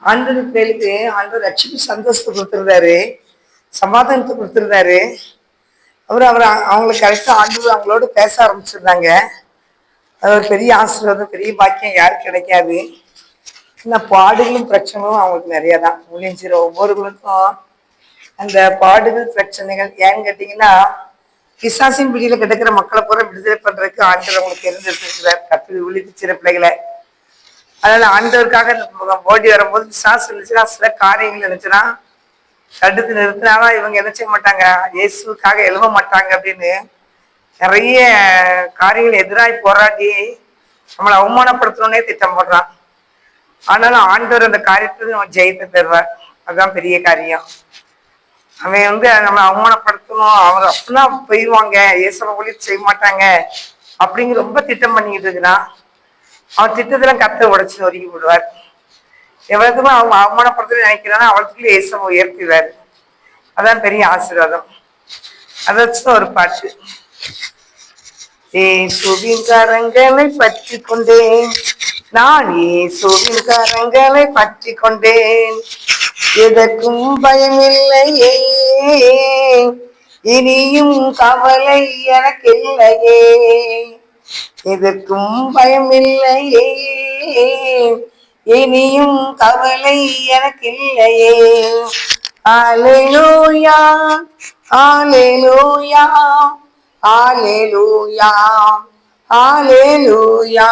ஆண்டவர் பிள்ளைகளுக்கு ஆண்டவர் ரட்சிப்பு சந்தோஷத்தை கொடுத்துருந்தாரு, சமாதானத்தை கொடுத்துருந்தாரு. அவர் அவங்களுக்கு கரெக்டா ஆண்டவர் அவங்களோட பேச ஆரம்பிச்சிருந்தாங்க. அது ஒரு பெரிய ஆசீர்வாதம், பெரிய பாக்கியம் யாருக்கு கிடைக்காது. இந்த பாடுகளும் பிரச்சனைகளும் அவங்களுக்கு நிறைய தான். முடிஞ்சிற ஒவ்வொருவருக்கும் அந்த பாடுகள் பிரச்சனைகள் ஏன்னு கேட்டீங்கன்னா, பிசாசின் பிடியில கிடக்கிற மக்களை பூரா விடுதலை பண்றதுக்கு ஆண்டவர் அவங்களுக்கு இருந்திருக்கிறார். கத்து விழித்து சிற பிள்ளைகளை. அதனால ஆண்டவருக்காக ஓடி வரும்போது பிசாசு இருந்துச்சுன்னா, சில காரியங்கள் இருந்துச்சுன்னா தடுத்து நிறுத்தினாதான் இவங்க என்ன செய்ய மாட்டாங்க, இயேசுக்காக எழுத மாட்டாங்க அப்படின்னு நிறைய காரியங்கள் எதிராக போராடி நம்மளை அவமானப்படுத்தணும்னே திட்டம் போடுறான். ஆனாலும் ஆண்டவர் அந்த காரியத்துல நம்ம ஜெயித்து தருவார். அதுதான் பெரிய காரியம். அவன் நம்மளை அவமானப்படுத்தணும், அவங்க அப்படிலாம் போயிடுவாங்க, இயேசுவை ஒளி செய்ய மாட்டாங்க அப்படிங்கிற ரொம்ப திட்டம் பண்ணிக்கிட்டு இருக்கிறான். அவன் திட்டத்தெல்லாம் கத்த உடைச்சு நொறுக்கி விடுவார். எவ்வளவுக்குமே அவங்க அவமானப்படுத்த நினைக்கிறானா அவளுக்குள்ள இயேசுவை உயர்த்திடுவார். அதான் பெரிய ஆசீர்வாதம். அதை வச்சு ஒரு பாட்டு. இயேசுவின் கரங்களை பற்றி கொண்டேன், நான் இயேசுவின் கரங்களை பற்றி கொண்டேன், எதற்கும் பயமில்லையே, இனியும் கவலை எனக்கு இல்லையே, எதற்கும் பயமில்லையே, இனியும் கவலை எனக்கு இல்லையே. அல்லேலூயா அல்லேலூயா அல்லேலூயா அல்லேலூயா